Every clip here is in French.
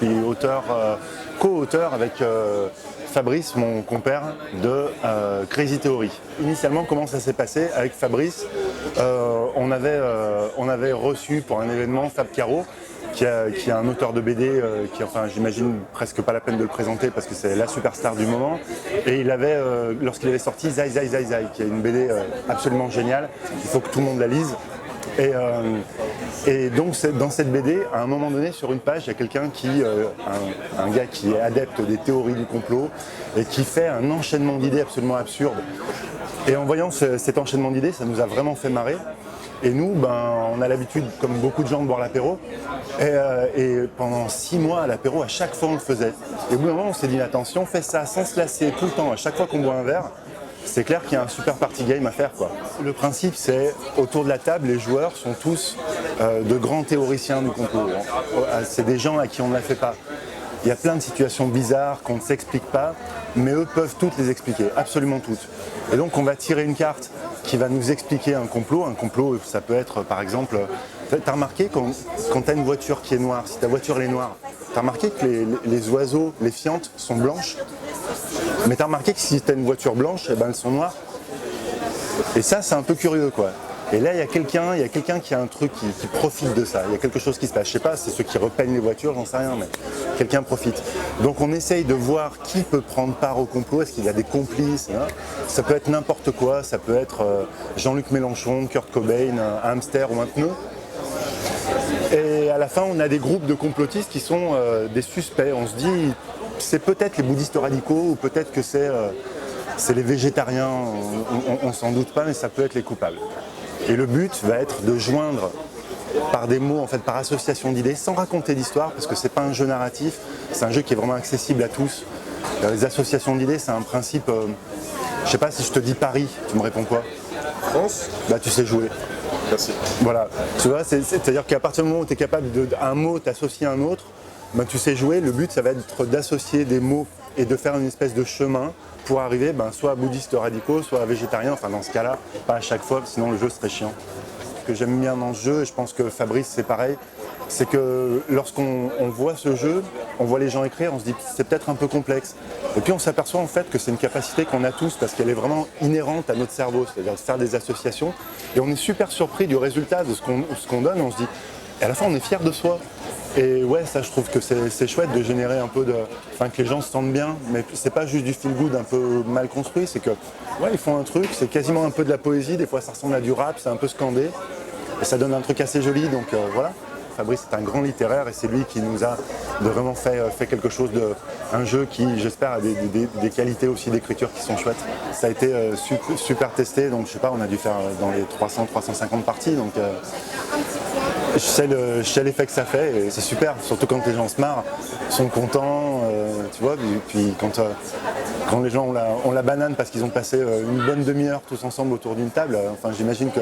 suis auteur, co-auteur avec Fabrice, mon compère, de Crazy Theory. Initialement, comment ça s'est passé? Avec Fabrice, on avait reçu pour un événement Fab Caro, qui est un auteur de BD, enfin, j'imagine presque pas la peine de le présenter parce que c'est la superstar du moment. Et il avait, lorsqu'il avait sorti Zai Zai Zai Zai, qui est une BD absolument géniale, il faut que tout le monde la lise. Et donc dans cette BD, à un moment donné, sur une page, il y a quelqu'un un gars qui est adepte des théories du complot et qui fait un enchaînement d'idées absolument absurde. Et en voyant cet enchaînement d'idées, ça nous a vraiment fait marrer. Et nous, on a l'habitude, comme beaucoup de gens, de boire l'apéro. Et pendant 6 mois, à l'apéro, à chaque fois, on le faisait. Et au bout d'un moment, on s'est dit, attention, on fait ça sans se lasser tout le temps. À chaque fois qu'on boit un verre, c'est clair qu'il y a un super party game à faire, quoi. Le principe, c'est, autour de la table, les joueurs sont tous de grands théoriciens du complot. C'est des gens à qui on ne la fait pas. Il y a plein de situations bizarres qu'on ne s'explique pas, mais eux peuvent toutes les expliquer, absolument toutes. Et donc on va tirer une carte qui va nous expliquer un complot. Un complot, ça peut être par exemple, t'as remarqué quand t'as une voiture qui est noire, si ta voiture elle est noire, t'as remarqué que les oiseaux, les fientes sont blanches, mais t'as remarqué que si t'as une voiture blanche, eh ben, elles sont noires. Et ça c'est un peu curieux, quoi. Et là, il y a quelqu'un qui a un truc qui profite de ça. Il y a quelque chose qui se passe. Je sais pas, c'est ceux qui repeignent les voitures, j'en sais rien, mais quelqu'un profite. Donc on essaye de voir qui peut prendre part au complot. Est-ce qu'il y a des complices, hein? Ça peut être n'importe quoi. Ça peut être Jean-Luc Mélenchon, Kurt Cobain, un hamster ou un pneu. Et à la fin, on a des groupes de complotistes qui sont des suspects. On se dit, c'est peut-être les bouddhistes radicaux ou peut-être que c'est les végétariens. On s'en doute pas, mais ça peut être les coupables. Et le but va être de joindre par des mots, en fait, par association d'idées, sans raconter d'histoire, parce que c'est pas un jeu narratif, c'est un jeu qui est vraiment accessible à tous. Les associations d'idées, c'est un principe. Je sais pas, si je te dis Paris, tu me réponds quoi? France. Bah tu sais jouer. Merci. Voilà. Tu vois, c'est-à-dire qu'à partir du moment où tu es capable d'un mot t'associer à un autre, bah, tu sais jouer. Le but, ça va être d'associer des mots et de faire une espèce de chemin pour arriver soit à bouddhistes radicaux, soit à végétariens. Enfin, dans ce cas-là, pas à chaque fois, sinon le jeu serait chiant. Ce que j'aime bien dans ce jeu, et je pense que Fabrice c'est pareil, c'est que lorsqu'on voit ce jeu, on voit les gens écrire, on se dit c'est peut-être un peu complexe. Et puis on s'aperçoit en fait que c'est une capacité qu'on a tous parce qu'elle est vraiment inhérente à notre cerveau, c'est-à-dire de faire des associations. Et on est super surpris du résultat de ce qu'on donne, on se dit, et à la fin on est fier de soi. Et ouais, ça je trouve que c'est chouette de générer un peu enfin que les gens se sentent bien, mais c'est pas juste du feel good un peu mal construit, c'est que ouais, ils font un truc, c'est quasiment un peu de la poésie, des fois ça ressemble à du rap, c'est un peu scandé, et ça donne un truc assez joli, donc voilà. Fabrice est un grand littéraire et c'est lui qui nous a vraiment fait quelque chose un jeu qui, j'espère, a des qualités aussi d'écriture qui sont chouettes. Ça a été super testé, donc je sais pas, on a dû faire dans les 300-350 parties, donc je sais l'effet que ça fait et c'est super, surtout quand les gens se marrent, sont contents, tu vois, puis quand les gens ont la banane parce qu'ils ont passé une bonne demi-heure tous ensemble autour d'une table, enfin j'imagine que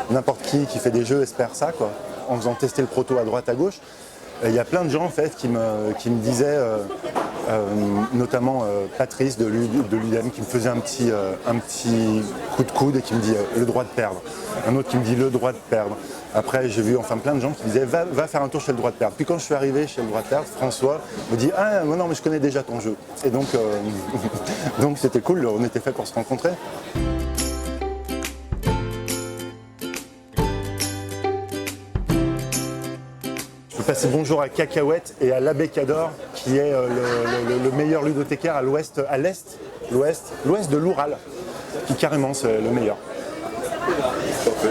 n'importe qui fait des jeux espère ça, quoi, en faisant tester le proto à droite à gauche. Il y a plein de gens en fait qui me disaient, notamment Patrice de l'UDM, qui me faisait un petit coup de coude et qui me dit le droit de perdre. Un autre qui me dit le droit de perdre. Après j'ai vu plein de gens qui disaient va faire un tour chez le droit de perdre. Puis quand je suis arrivé chez le droit de perdre, François me dit ah non mais je connais déjà ton jeu. Et donc donc c'était cool, on était fait pour se rencontrer. Je peux passer bonjour à Cacahuète et à l'Abbé Cador, qui est le meilleur ludothécaire à l'ouest de l'Oural, qui carrément c'est le meilleur. Parfait.